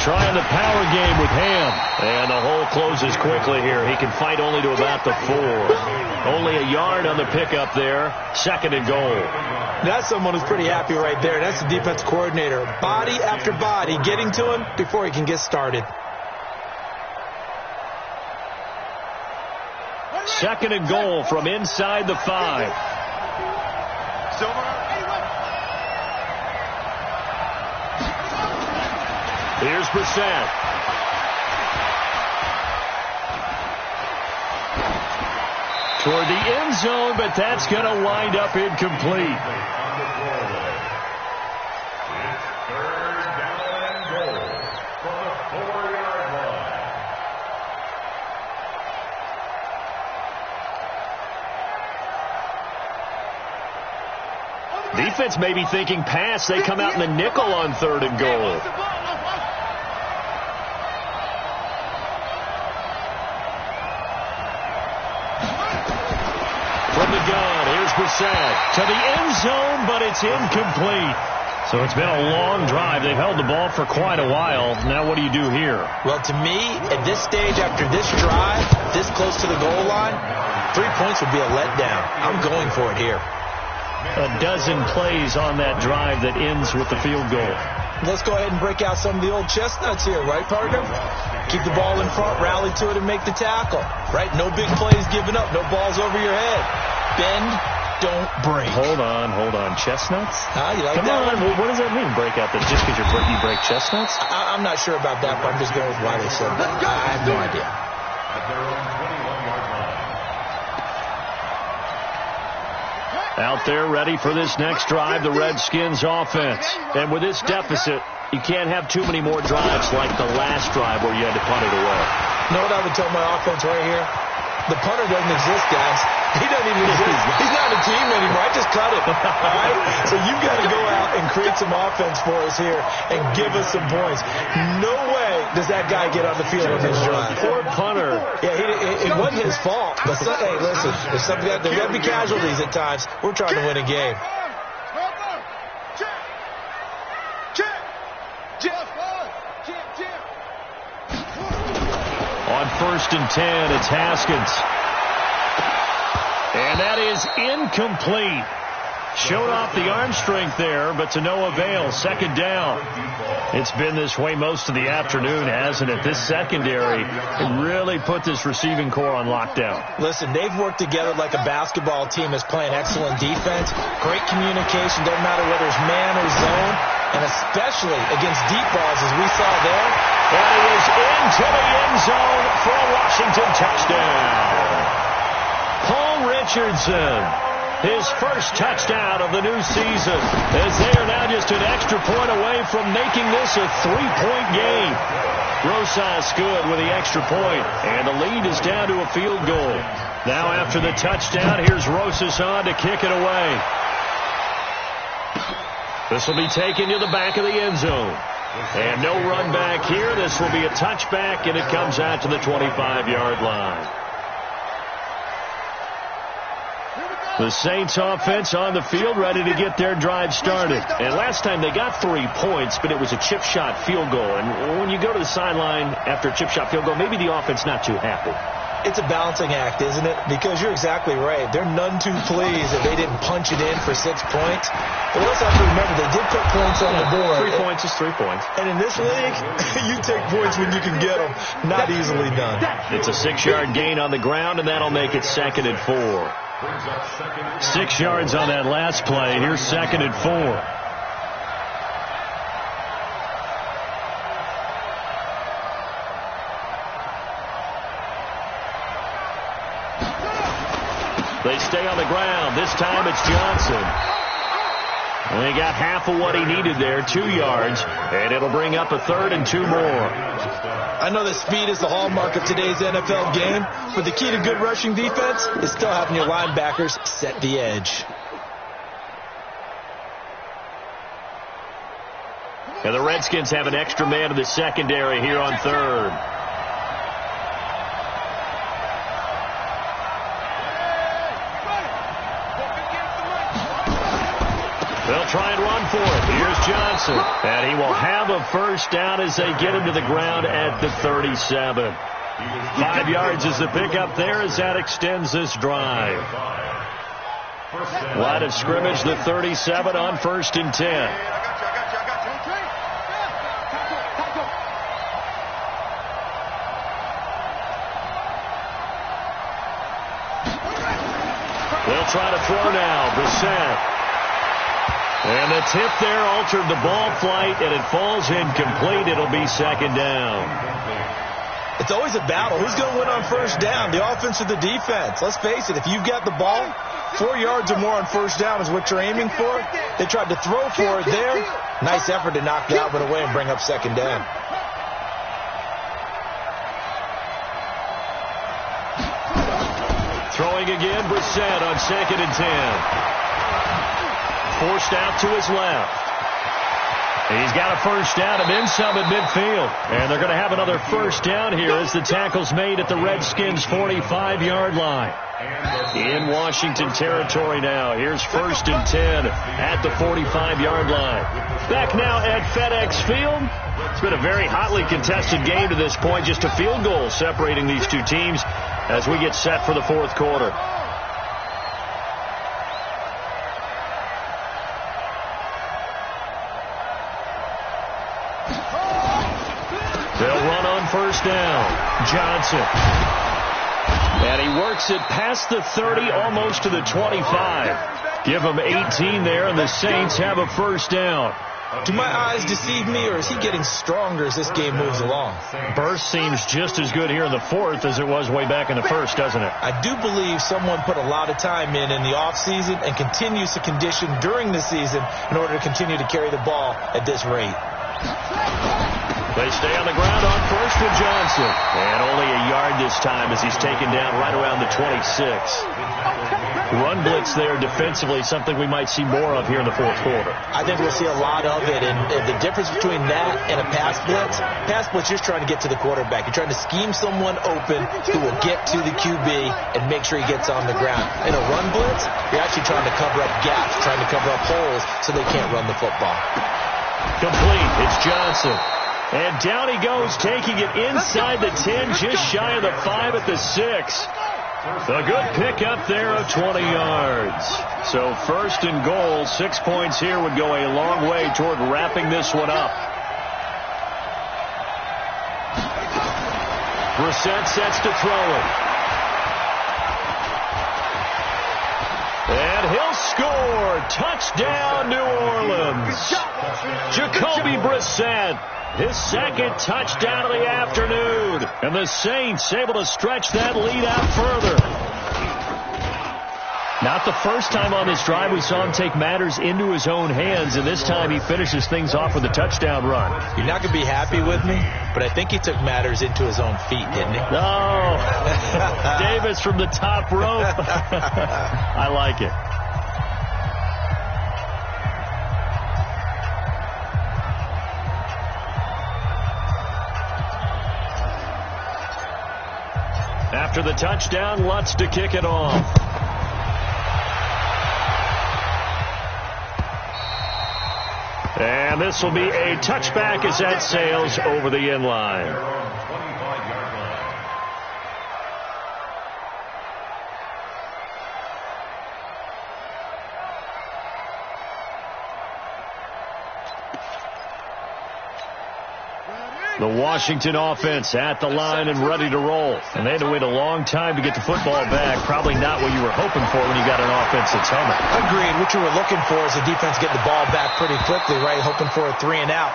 [SPEAKER 1] Trying the power game with Ham. And the hole closes quickly here. He can fight only to about the 4. Only a yard on the pickup there. 2nd and goal.
[SPEAKER 2] That's someone who's pretty happy right there. That's the defense coordinator. Body after body getting to him before he can get started.
[SPEAKER 1] 2nd and goal from inside the 5. Here's Brissett. Toward the end zone, but that's going to wind up incomplete.
[SPEAKER 3] It's 3rd down and goal from the 4-yard line.
[SPEAKER 1] Defense may be thinking pass. They come out in the nickel on 3rd and goal. From the gun, here's Brissett to the end zone, but it's incomplete. So it's been a long drive. They've held the ball for quite a while. Now what do you do here?
[SPEAKER 2] Well, to me, at this stage, after this drive, this close to the goal line, 3 points would be a letdown. I'm going for it here.
[SPEAKER 1] A dozen plays on that drive that ends with the field goal.
[SPEAKER 2] Let's go ahead and break out some of the old chestnuts here, right, partner? Keep the ball in front, rally to it, and make the tackle, right? No big plays given up, no balls over your head. Bend, don't break.
[SPEAKER 1] Hold on. Chestnuts?
[SPEAKER 2] You like
[SPEAKER 1] Come
[SPEAKER 2] that
[SPEAKER 1] on,
[SPEAKER 2] one?
[SPEAKER 1] what does that mean, break out? That just because you break chestnuts?
[SPEAKER 2] I'm not sure about that, but I'm just going with why they said that. I have no idea.
[SPEAKER 3] At their own 21-yard line.
[SPEAKER 1] Out there ready for this next drive, the Redskins offense. And with this deficit, You can't have too many more drives like the last drive where you had to punt it away.
[SPEAKER 2] You know what I would tell my offense right here? The punter doesn't exist, guys. He doesn't even exist. He's not a team anymore. I just cut it. All right? So you've got to go out and create some offense for us here and give us some points. No way does that guy get on the field on this drive.
[SPEAKER 1] Poor punter.
[SPEAKER 2] Yeah, it wasn't his fault. But hey, listen, there's got to be casualties at times. We're trying to win a game.
[SPEAKER 1] On 1st and 10, it's Haskins. And that is incomplete. Showed off the arm strength there, but to no avail. 2nd down. It's been this way most of the afternoon, hasn't it? This secondary really put this receiving core on lockdown.
[SPEAKER 2] Listen, they've worked together like a basketball team that's playing excellent defense. Great communication, doesn't matter whether it's man or zone, and especially against deep balls as we saw there.
[SPEAKER 1] And it was into the end zone for a Washington touchdown. Paul Richardson, his first touchdown of the new season, as they are now just an extra point away from making this a 3-point game. Rosas good with the extra point, and the lead is down to a field goal. Now after the touchdown, here's Rosas on to kick it away. This will be taken to the back of the end zone. And no run back here. This will be a touchback, and it comes out to the 25-yard line. The Saints offense on the field ready to get their drive started. And last time they got 3 points, but it was a chip shot field goal. And when you go to the sideline after a chip shot field goal, maybe the offense not too happy.
[SPEAKER 2] It's a balancing act, isn't it? Because you're exactly right. They're none too pleased that they didn't punch it in for 6 points. But we also have to remember they did put points on the board.
[SPEAKER 1] 3 points is 3 points.
[SPEAKER 2] And in this league, you take points when you can get them. Not easily done.
[SPEAKER 1] It's a 6-yard gain on the ground, and that'll make it 2nd and 4. 6 yards on that last play. Here's 2nd and 4. They stay on the ground. This time it's Johnson. And he got half of what he needed there, 2 yards, and it'll bring up a 3rd and 2 more.
[SPEAKER 2] I know that speed is the hallmark of today's NFL game, but the key to good rushing defense is still having your linebackers set the edge.
[SPEAKER 1] And the Redskins have an extra man in the secondary here on 3rd. They'll try and run for it. Here's Johnson. And he will have a first down as they get him to the ground at the 37. 5 yards is the pickup there as that extends this drive. Line of scrimmage, the 37 on 1st and 10. They'll try to throw now. Brissett. And the tip there altered the ball flight, and it falls incomplete. It'll be 2nd down.
[SPEAKER 2] It's always a battle. Who's going to win on 1st down, the offense or the defense? Let's face it, if you've got the ball, 4 yards or more on 1st down is what you're aiming for. They tried to throw for it there. Nice effort to knock that one away and bring up 2nd down.
[SPEAKER 1] Throwing again, Brissett on 2nd and 10. Forced out to his left. He's got a first down and then some at midfield. And they're going to have another first down here as the tackle's made at the Redskins' 45-yard line. In Washington territory now. Here's 1st and 10 at the 45-yard line. Back now at FedEx Field. It's been a very hotly contested game to this point. Just a field goal separating these two teams as we get set for the 4th quarter. They'll run on 1st down. Johnson. And he works it past the 30, almost to the 25. Give him 18 there, and the Saints have a first down.
[SPEAKER 2] Do my eyes deceive me, or is he getting stronger as this game moves along?
[SPEAKER 1] Burst seems just as good here in the 4th as it was way back in the 1st, doesn't it?
[SPEAKER 2] I do believe someone put a lot of time in the offseason and continues to condition during the season in order to continue to carry the ball at this rate.
[SPEAKER 1] They stay on the ground on first with Johnson. And only a yard this time as he's taken down right around the 26. Run blitz there defensively, something we might see more of here in the fourth quarter.
[SPEAKER 2] I think we'll see a lot of it. And the difference between that and a pass blitz, you're just trying to get to the quarterback. You're trying to scheme someone open who will get to the QB and make sure he gets on the ground. In a run blitz, you're actually trying to cover up gaps, trying to cover up holes so they can't run the football.
[SPEAKER 1] Complete. It's Johnson. And down he goes, taking it inside the 10, just shy of the 5 at the 6. A good pickup there of 20 yards. So first and goal, 6 points here would go a long way toward wrapping this one up. Brissett sets to throw it. And he'll score. Touchdown, New Orleans. Jacoby Brissett. His second touchdown of the afternoon. And the Saints able to stretch that lead out further. Not the first time on this drive we saw him take matters into his own hands, and this time he finishes things off with a touchdown run.
[SPEAKER 2] You're not going to be happy with me, but I think he took matters into his own feet, didn't he?
[SPEAKER 1] No. Davis from the top rope. I like it. After the touchdown, Lutz to kick it off. And this will be a touchback as that sails over the end line. The Washington offense at the line and ready to roll. And they had to wait a long time to get the football back. Probably not what you were hoping for when you got an offense that's humming.
[SPEAKER 2] Agreed. What you were looking for is the defense getting the ball back pretty quickly, right? Hoping for a 3 and out.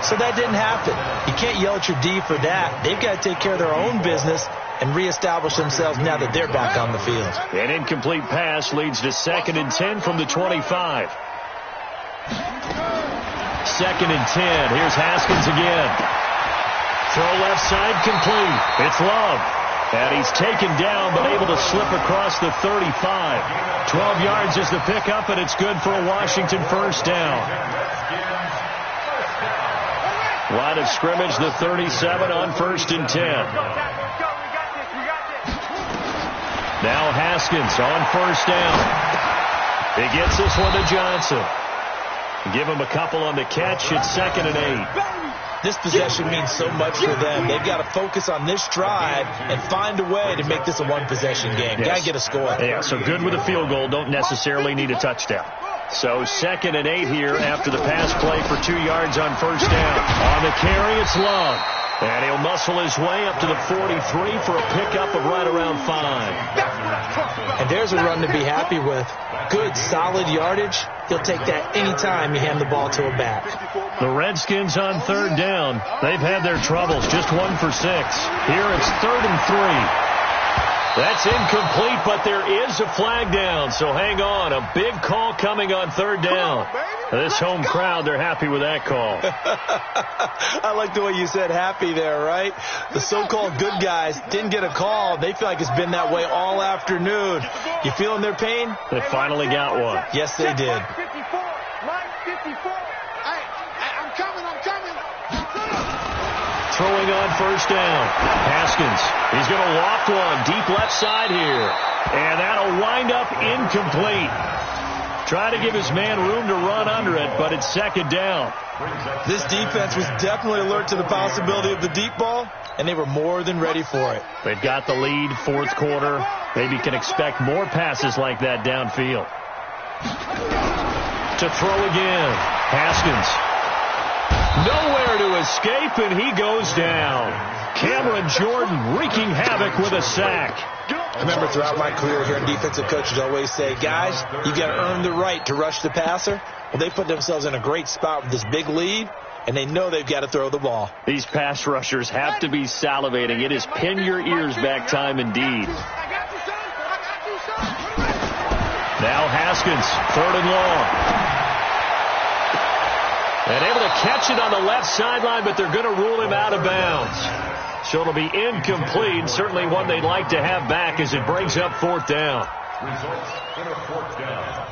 [SPEAKER 2] So that didn't happen. You can't yell at your D for that. They've got to take care of their own business and reestablish themselves now that they're back on the field.
[SPEAKER 1] An incomplete pass leads to 2nd and 10 from the 25. 2nd and 10. Here's Haskins again. Throw left side complete. It's Love. And he's taken down but able to slip across the 35. 12 yards is the pickup, and it's good for a Washington first down. Line of scrimmage, the 37 on 1st and 10. Now Haskins on 1st down. He gets this one to Johnson. Give him a couple on the catch. It's 2nd and 8.
[SPEAKER 2] This possession means so much for them. They've got to focus on this drive and find a way to make this a one-possession game.
[SPEAKER 1] Yes.
[SPEAKER 2] Got to get a score.
[SPEAKER 1] Yeah, so good with a field goal. Don't necessarily need a touchdown. So 2nd and 8 here after the pass play for 2 yards on 1st down. On the carry, it's Love. And he'll muscle his way up to the 43 for a pickup of right around 5.
[SPEAKER 2] And there's a run to be happy with. Good, solid yardage. He'll take that anytime you hand the ball to a back.
[SPEAKER 1] The Redskins on 3rd down. They've had their troubles, just 1 for 6. Here it's 3rd and 3. That's incomplete, but there is a flag down, so hang on. A big call coming on 3rd down. This home crowd, they're happy with that call.
[SPEAKER 2] I like the way you said happy there, right? The so-called good guys didn't get a call. They feel like it's been that way all afternoon. You feeling their pain?
[SPEAKER 1] They finally got one.
[SPEAKER 2] Yes, they did.
[SPEAKER 4] Line 54. I'm coming.
[SPEAKER 1] Throwing on 1st down. Haskins. He's going to loft one deep left side here. And that'll wind up incomplete. Try to give his man room to run under it, but it's 2nd down.
[SPEAKER 2] This defense was definitely alert to the possibility of the deep ball, and they were more than ready for it.
[SPEAKER 1] They've got the lead, 4th quarter. Maybe can expect more passes like that downfield. To throw again. Haskins. Nowhere to escape, and he goes down. Cameron Jordan wreaking havoc with a sack.
[SPEAKER 2] I remember throughout my career hearing defensive coaches always say, guys, you got to earn the right to rush the passer. Well, they put themselves in a great spot with this big lead, and they know they've got to throw the ball.
[SPEAKER 1] These pass rushers have to be salivating. It is pin your ears back time indeed. Now Haskins, 3rd and long. And able to catch it on the left sideline, but they're going to rule him out of bounds. So it'll be incomplete, certainly one they'd like to have back as it brings up 4th down.
[SPEAKER 3] Results in a 4th down.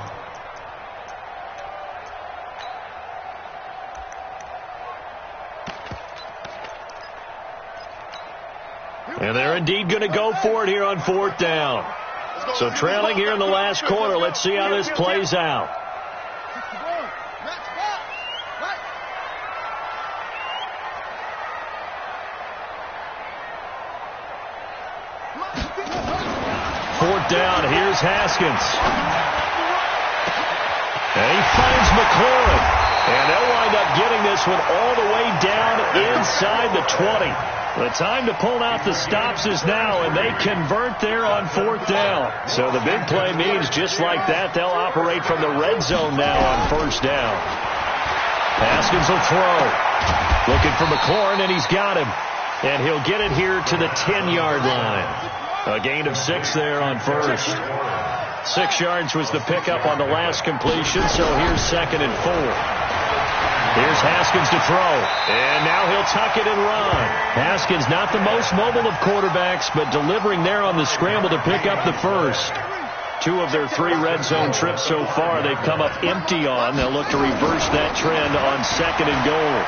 [SPEAKER 1] And they're indeed going to go for it here on 4th down. So trailing here in the last quarter. Let's see how this plays out. Fourth down. Here's Haskins. And he finds McLaurin. And they'll wind up getting this one all the way down inside the 20. The time to pull out the stops is now, and they convert there on 4th down. So the big play means just like that, they'll operate from the red zone now on 1st down. Haskins will throw. Looking for McLaurin, and he's got him. And he'll get it here to the 10-yard line. A gain of 6 there on 1st. 6 yards was the pickup on the last completion, so here's 2nd and 4. Here's Haskins to throw. And now he'll tuck it and run. Haskins not the most mobile of quarterbacks, but delivering there on the scramble to pick up the first. 2 of their 3 red zone trips so far they've come up empty on. They'll look to reverse that trend on 2nd and goal.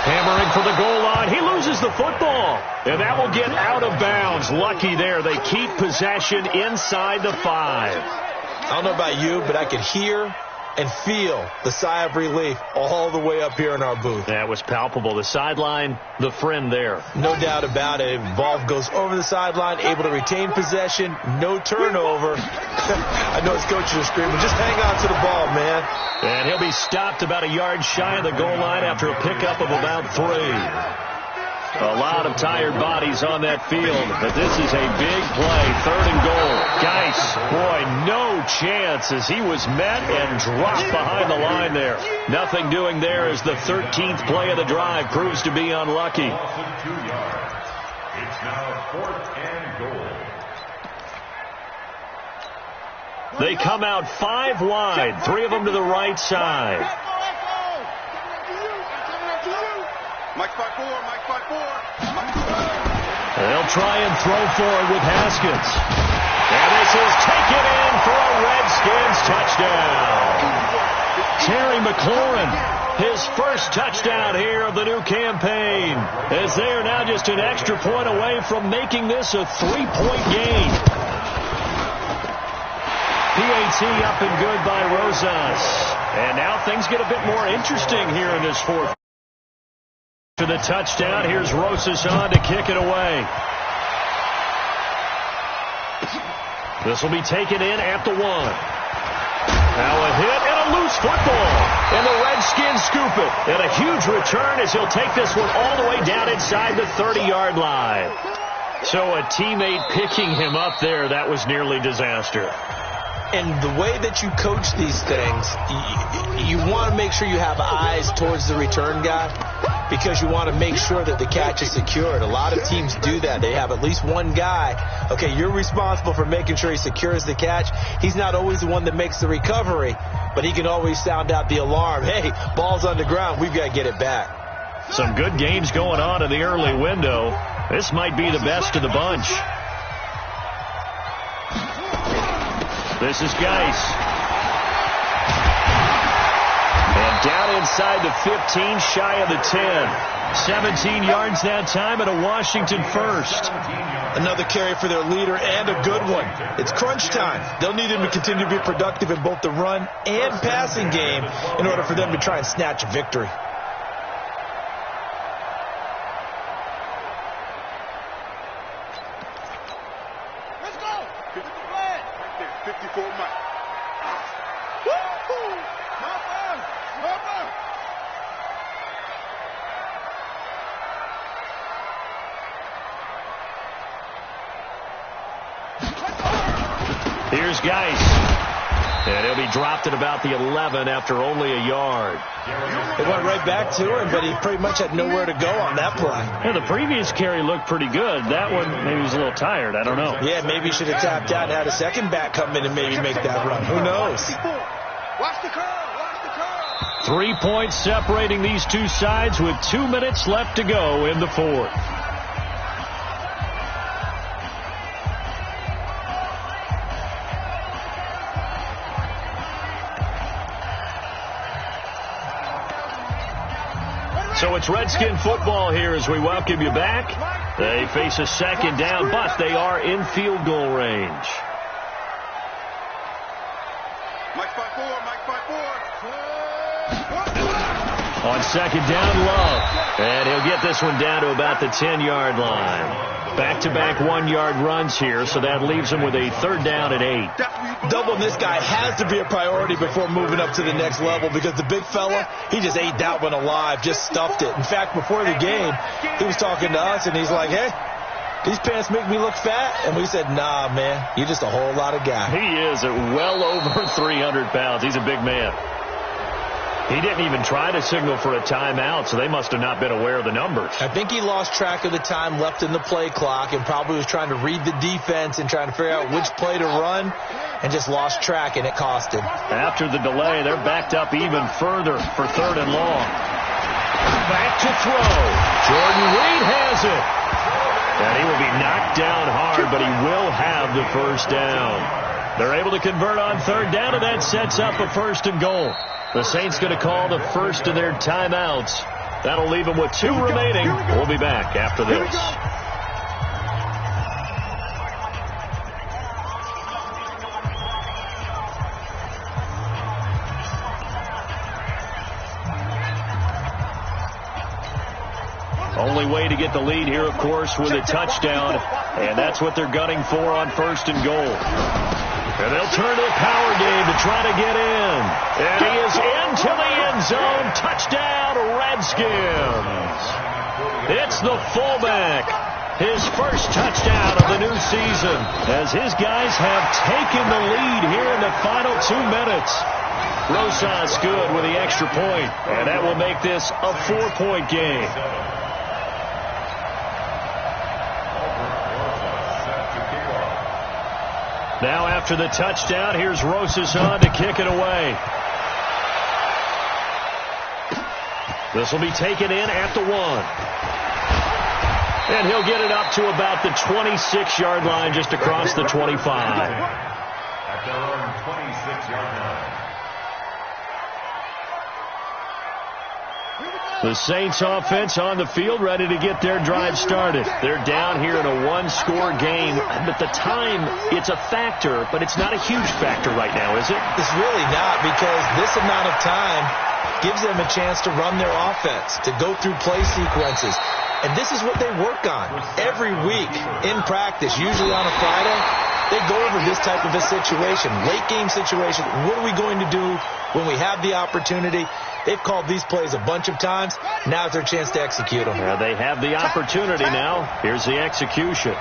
[SPEAKER 1] Hammering for the goal line. He loses the football. And that will get out of bounds. Lucky there. They keep possession inside the 5.
[SPEAKER 2] I don't know about you, but I could hear and feel the sigh of relief all the way up here in our booth.
[SPEAKER 1] That was palpable. The sideline, the friend there.
[SPEAKER 2] No doubt about it. Ball goes over the sideline, able to retain possession, no turnover. I know his coaches are screaming, just hang on to the ball, man.
[SPEAKER 1] And he'll be stopped about a yard shy of the goal line after a pickup of about 3. A lot of tired bodies on that field, but this is a big play. 3rd and goal. Geis, boy, no chance as he was met and dropped behind the line there. Nothing doing there as the 13th play of the drive proves to be unlucky.
[SPEAKER 3] 2 yards. It's now 4th and goal.
[SPEAKER 1] They come out 5 wide, 3 of them to the right side.
[SPEAKER 4] Mike 5-4, Mike 5-4.
[SPEAKER 1] They'll try and throw forward with Haskins. And this is taken in for a Redskins touchdown. Terry McLaurin, his first touchdown here of the new campaign, as they are now just an extra point away from making this a 3-point game. PAT up and good by Rosas. And now things get a bit more interesting here in this 4th. To the touchdown, here's Rosas on to kick it away. This will be taken in at the 1. Now a hit and a loose football. And the Redskins scoop it. And a huge return as he'll take this one all the way down inside the 30-yard line. So a teammate picking him up there, that was nearly disaster.
[SPEAKER 2] And the way that you coach these things, you want to make sure you have eyes towards the return guy because you want to make sure that the catch is secured. A lot of teams do that. They have at least one guy. Okay, you're responsible for making sure he secures the catch. He's not always the one that makes the recovery, but he can always sound out the alarm. Hey, ball's on the ground. We've got to get it back.
[SPEAKER 1] Some good games going on in the early window. This might be the best of the bunch. This is Geis. And down inside the 15, shy of the 10. 17 yards that time and a Washington first.
[SPEAKER 2] Another carry for their leader and a good one. It's crunch time. They'll need him to continue to be productive in both the run and passing game in order for them to try and snatch a victory.
[SPEAKER 4] Let's go. 54 Mike. Woo-hoo!
[SPEAKER 1] Here's Geis. And he'll be dropped at about the 11 after only a yard.
[SPEAKER 2] They went right back to him, but he pretty much had nowhere to go on that play.
[SPEAKER 1] Yeah, the previous carry looked pretty good. That one, maybe he was a little tired. I don't know.
[SPEAKER 2] Yeah, maybe he should have tapped out and had a second back come in and maybe make that run. Who knows?
[SPEAKER 4] Watch the curve. Watch the curve.
[SPEAKER 1] 3 points separating these two sides with 2 minutes left to go in the fourth. So it's Redskin football here as we welcome you back. They face a second down, but they are in field goal range.
[SPEAKER 4] Mike 5-4, Mike 5-4.
[SPEAKER 1] On second down, Love. And he'll get this one down to about the 10-yard line. Back-to-back 1-yard runs here, so that leaves him with a third down at 8.
[SPEAKER 2] Doubling this guy has to be a priority before moving up to the next level because the big fella, he just ate that one alive, just stuffed it. In fact, before the game, he was talking to us, and he's like, hey, these pants make me look fat. And we said, nah, man, you're just a whole lot of guy.
[SPEAKER 1] He is at well over 300 pounds. He's a big man. He didn't even try to signal for a timeout, so they must have not been aware of the numbers.
[SPEAKER 2] I think he lost track of the time left in the play clock and probably was trying to read the defense and trying to figure out which play to run and just lost track, and it cost him.
[SPEAKER 1] After the delay, they're backed up even further for third and long. Back to throw. Jordan Reed has it. And he will be knocked down hard, but he will have the first down. They're able to convert on third down, and that sets up a first and goal. The Saints going to call the first of their timeouts. That'll leave them with 2 remaining. We'll be back after this. Only way to get the lead here, of course, with a touchdown. And that's what they're gunning for on first and goal. And they'll turn to the power game to try to get in. And he is into the end zone. Touchdown, Redskins. It's the fullback. His first touchdown of the new season as his guys have taken the lead here in the final 2 minutes. Rosas good with the extra point, and that will make this a 4-point game. Now after the touchdown, here's Rosas on to kick it away. This will be taken in at the 1. And he'll get it up to about the 26-yard line just across the 25.
[SPEAKER 3] At their own 26-yard line.
[SPEAKER 1] The Saints offense on the field ready to get their drive started. They're down here in a 1-score game. But the time, it's a factor, but it's not a huge factor right now, is it?
[SPEAKER 2] It's really not, because this amount of time gives them a chance to run their offense, to go through play sequences. And this is what they work on every week in practice, usually on a Friday. They go over this type of a situation, late game situation. What are we going to do when we have the opportunity? They've called these plays a bunch of times. Now it's their chance to execute them.
[SPEAKER 1] Yeah, they have the opportunity now. Here's the execution.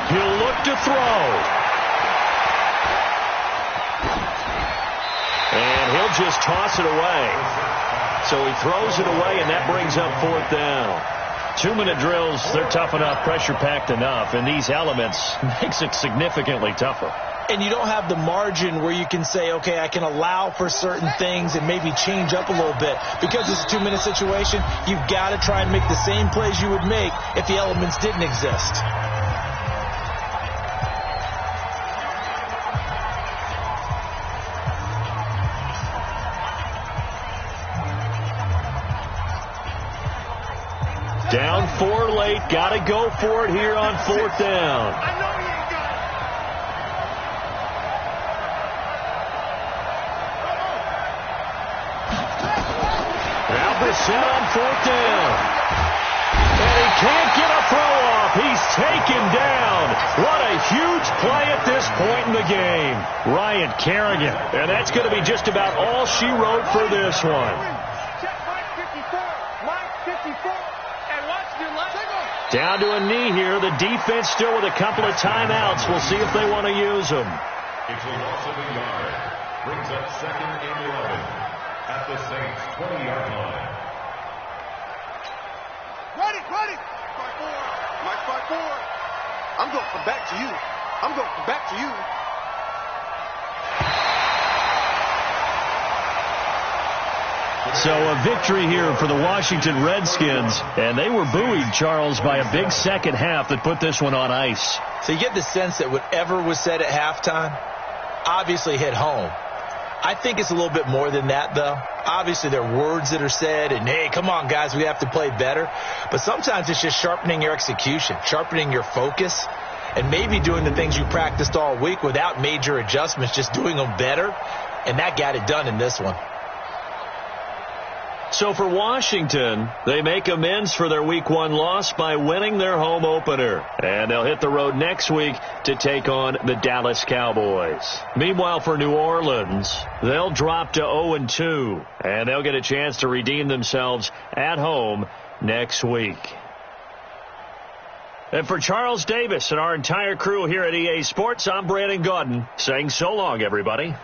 [SPEAKER 1] He'll look to throw. And he'll just toss it away. So he throws it away, and that brings up 4th down. 2-minute drills, they're tough enough, pressure-packed enough, and these elements makes it significantly tougher.
[SPEAKER 2] And you don't have the margin where you can say, okay, I can allow for certain things and maybe change up a little bit. Because it's a 2-minute situation, you've got to try and make the same plays you would make if the elements didn't exist.
[SPEAKER 1] Down 4 late. Got to go for it here on 4th down. Now Brissett on 4th down. And he can't get a throw off. He's taken down. What a huge play at this point in the game. Ryan Kerrigan. And that's going to be just about all she wrote for this one.
[SPEAKER 4] Check Mike 54. Mike 54. And watch your left.
[SPEAKER 1] Down to a knee here. The defense still with a couple of timeouts. We'll see if they want to use them.
[SPEAKER 3] It's a loss of a yard. Brings up 2nd and 11 at the Saints' 20-yard line.
[SPEAKER 4] Ready. Mike 5-4. I'm going to come back to you. I'm going to come back to you.
[SPEAKER 1] So a victory here for the Washington Redskins. And they were buoyed, Charles, by a big second half that put this one on ice.
[SPEAKER 2] So you get the sense that whatever was said at halftime obviously hit home. I think it's a little bit more than that, though. Obviously, there are words that are said, and, hey, come on, guys, we have to play better. But sometimes it's just sharpening your execution, sharpening your focus, and maybe doing the things you practiced all week without major adjustments, just doing them better. And that got it done in this one.
[SPEAKER 1] So for Washington, they make amends for their Week 1 loss by winning their home opener. And they'll hit the road next week to take on the Dallas Cowboys. Meanwhile, for New Orleans, they'll drop to 0-2, and they'll get a chance to redeem themselves at home next week. And for Charles Davis and our entire crew here at EA Sports, I'm Brandon Gaudin saying so long, everybody.